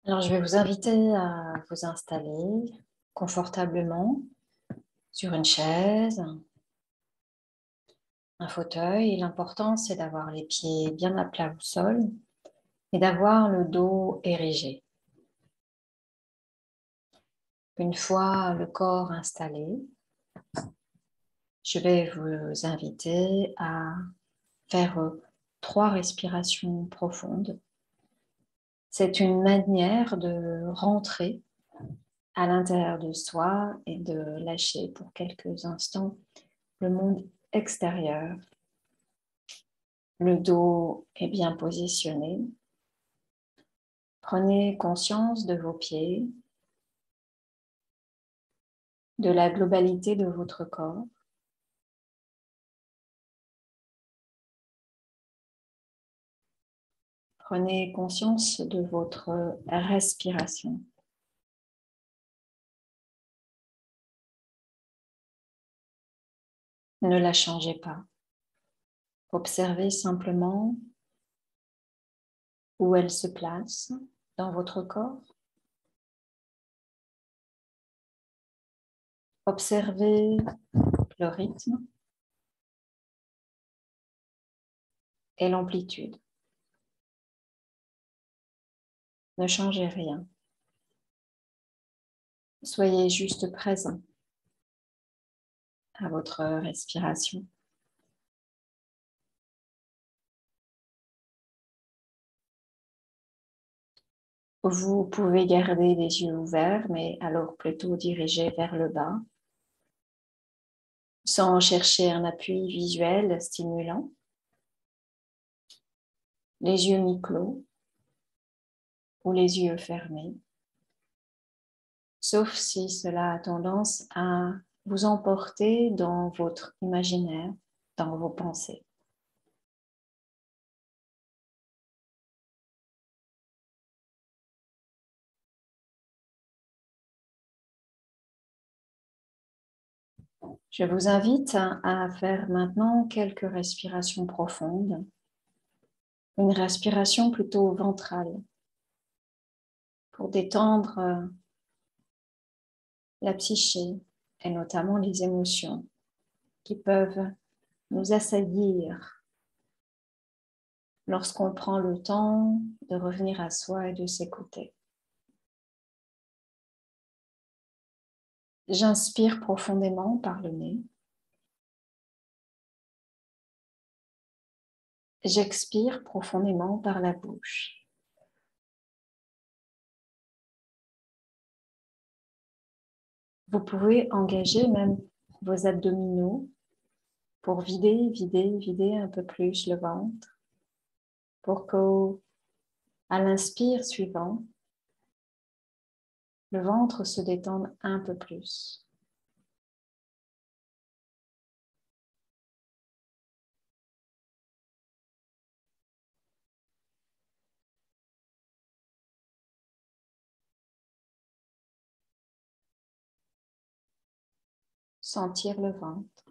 Alors, je vais vous inviter à vous installer confortablement sur une chaise, un fauteuil. L'important, c'est d'avoir les pieds bien à plat au sol et d'avoir le dos érigé. Une fois le corps installé, je vais vous inviter à faire 3 respirations profondes. C'est une manière de rentrer à l'intérieur de soi et de lâcher pour quelques instants le monde extérieur. Le dos est bien positionné. Prenez conscience de vos pieds, de la globalité de votre corps. Prenez conscience de votre respiration. Ne la changez pas. Observez simplement où elle se place dans votre corps. Observez le rythme et l'amplitude. Ne changez rien. Soyez juste présent à votre respiration. Vous pouvez garder les yeux ouverts, mais alors plutôt dirigés vers le bas, sans chercher un appui visuel stimulant. Les yeux mi-clos ou les yeux fermés, sauf si cela a tendance à vous emporter dans votre imaginaire, dans vos pensées. Je vous invite à faire maintenant quelques respirations profondes, une respiration plutôt ventrale pour détendre la psyché et notamment les émotions qui peuvent nous assaillir lorsqu'on prend le temps de revenir à soi et de s'écouter. J'inspire profondément par le nez. J'expire profondément par la bouche. Vous pouvez engager même vos abdominaux pour vider un peu plus le ventre, pour qu'à l'inspire suivant, le ventre se détende un peu plus. Sentir le ventre.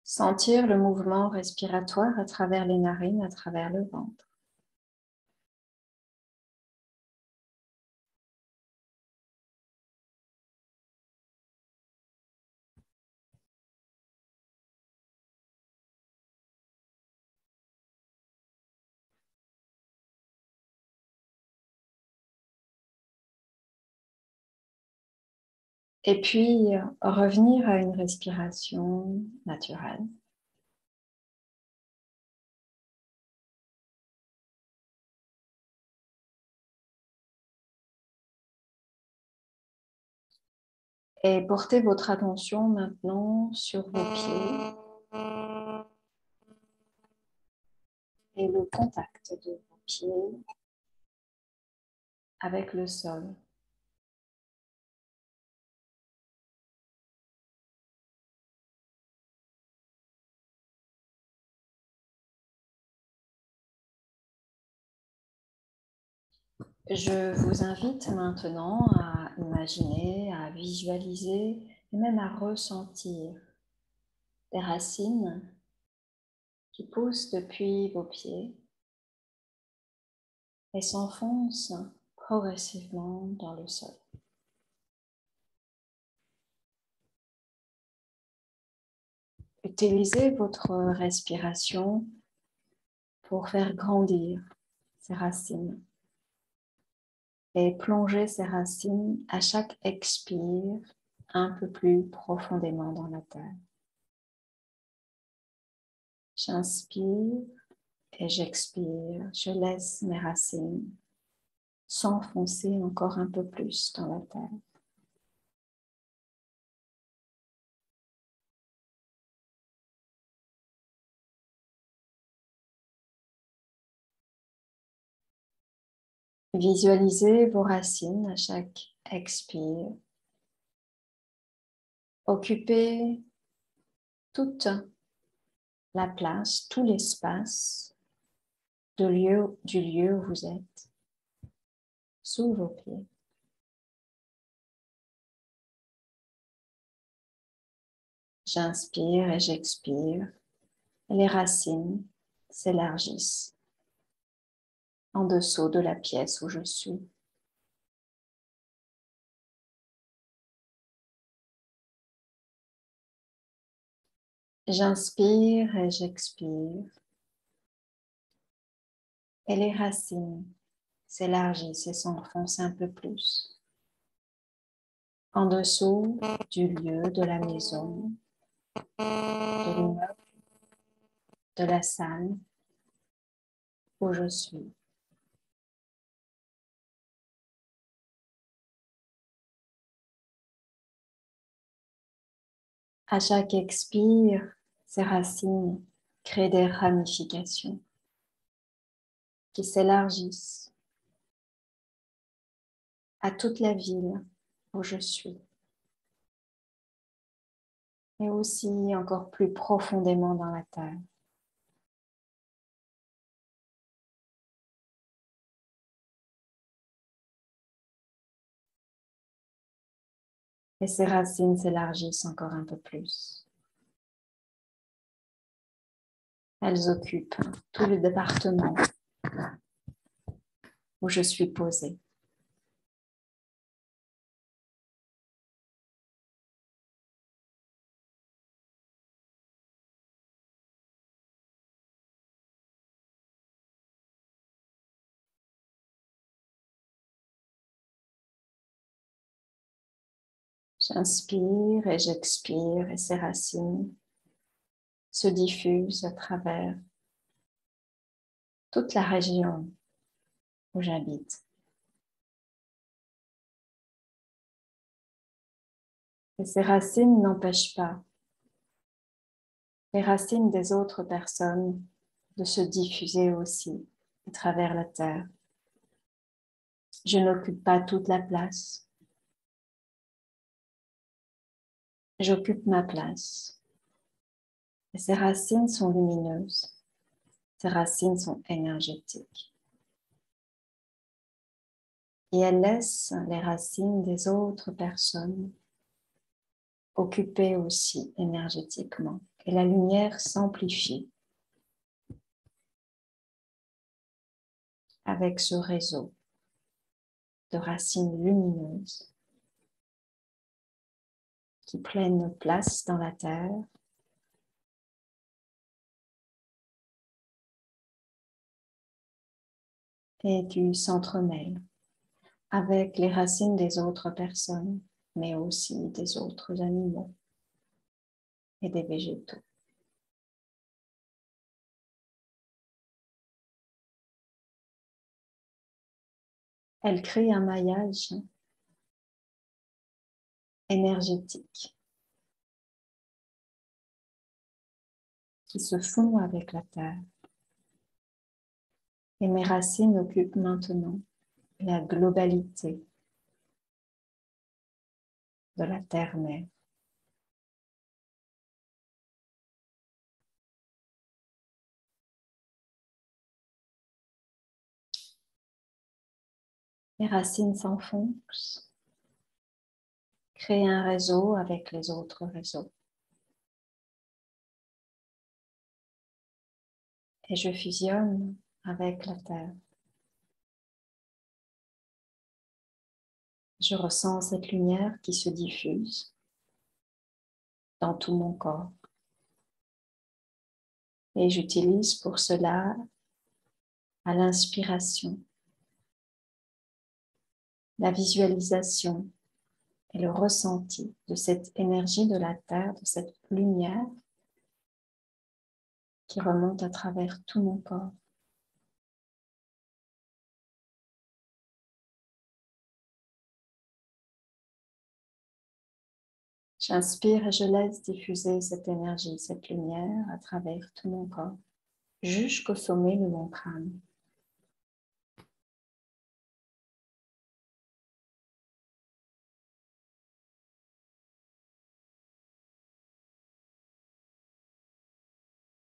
Sentir le mouvement respiratoire à travers les narines, à travers le ventre. Et puis, revenir à une respiration naturelle. Et portez votre attention maintenant sur vos pieds et le contact de vos pieds avec le sol. Je vous invite maintenant à imaginer, à visualiser et même à ressentir des racines qui poussent depuis vos pieds et s'enfonce progressivement dans le sol. Utilisez votre respiration pour faire grandir ces racines et plonger ces racines à chaque expire un peu plus profondément dans la terre. J'inspire et j'expire, je laisse mes racines s'enfoncer encore un peu plus dans la terre. Visualisez vos racines à chaque expire. Occupez toute la place, tout l'espace du lieu où vous êtes, sous vos pieds. J'inspire et j'expire. Les racines s'élargissent en dessous de la pièce où je suis. J'inspire et j'expire. Et les racines s'élargissent et s'enfoncent un peu plus en dessous du lieu, de la maison, de l'immeuble, de la salle où je suis. À chaque expire, ces racines créent des ramifications qui s'élargissent à toute la ville où je suis et aussi encore plus profondément dans la terre. Et ces racines s'élargissent encore un peu plus. Elles occupent tout le département où je suis posée. J'inspire et j'expire et ces racines se diffusent à travers toute la région où j'habite. Et ces racines n'empêchent pas les racines des autres personnes de se diffuser aussi à travers la terre. Je n'occupe pas toute la place. J'occupe ma place. Et ces racines sont lumineuses. Ces racines sont énergétiques. Et elles laissent les racines des autres personnes occupées aussi énergétiquement. Et la lumière s'amplifie avec ce réseau de racines lumineuses qui prennent place dans la terre et qui s'entremêlent avec les racines des autres personnes, mais aussi des autres animaux et des végétaux. Elle crée un maillage énergétique qui se fond avec la terre. Et mes racines occupent maintenant la globalité de la terre-mère. Les racines s'enfoncent, créent un réseau avec les autres réseaux. Et je fusionne avec la terre. Je ressens cette lumière qui se diffuse dans tout mon corps. Et j'utilise pour cela, à l'inspiration, la visualisation et le ressenti de cette énergie de la Terre, de cette lumière qui remonte à travers tout mon corps. J'inspire et je laisse diffuser cette énergie, cette lumière à travers tout mon corps, jusqu'au sommet de mon crâne.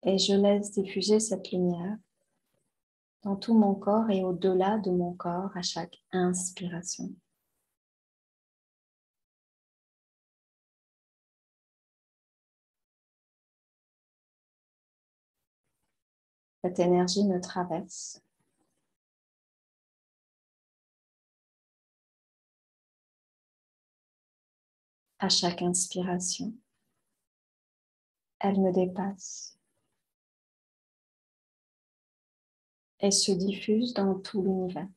Et je laisse diffuser cette lumière dans tout mon corps et au-delà de mon corps à chaque inspiration. Cette énergie me traverse. À chaque inspiration, elle me dépasse et se diffuse dans tout l'univers.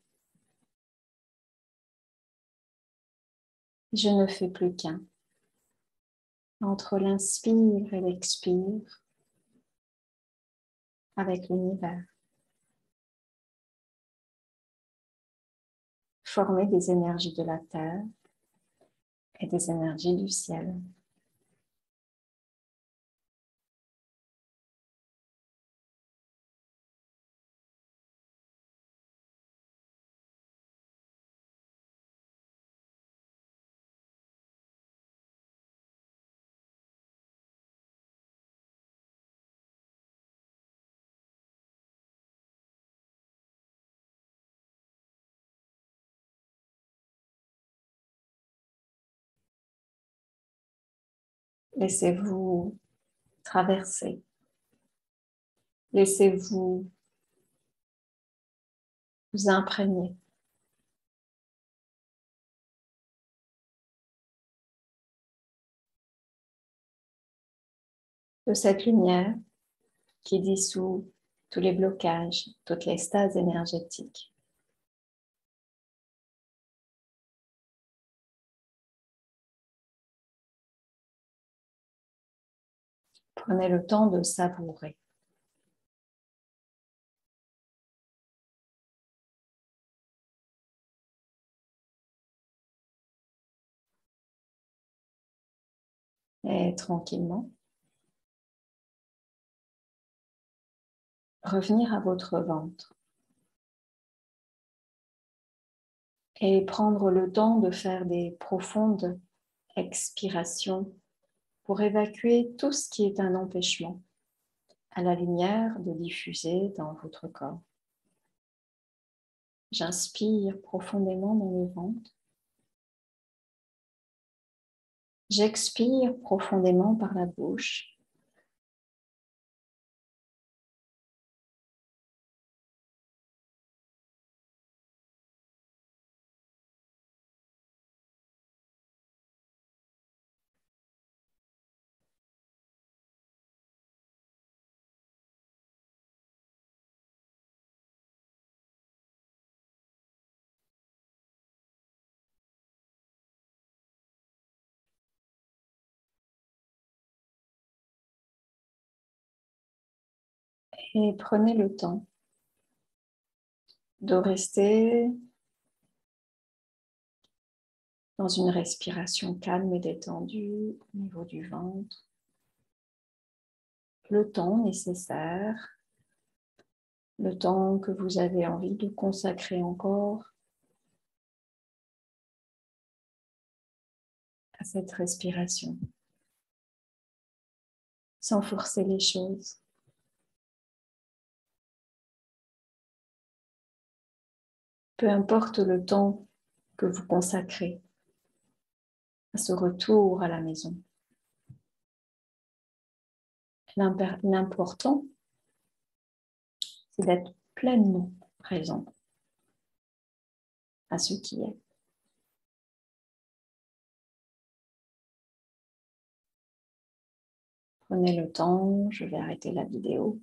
Je ne fais plus qu'un. Entre l'inspire et l'expire, avec l'univers. Former des énergies de la terre et des énergies du ciel. Laissez-vous traverser. Laissez-vous vous imprégner de cette lumière qui dissout tous les blocages, toutes les stases énergétiques. Prenez le temps de savourer. Et tranquillement, revenir à votre ventre et prendre le temps de faire des profondes expirations pour évacuer tout ce qui est un empêchement à la lumière de diffuser dans votre corps. J'inspire profondément dans le ventre. J'expire profondément par la bouche. Et prenez le temps de rester dans une respiration calme et détendue au niveau du ventre. Le temps nécessaire, le temps que vous avez envie de consacrer encore à cette respiration, sans forcer les choses. Peu importe le temps que vous consacrez à ce retour à la maison. L'important, c'est d'être pleinement présent à ce qui est. Prenez le temps, je vais arrêter la vidéo.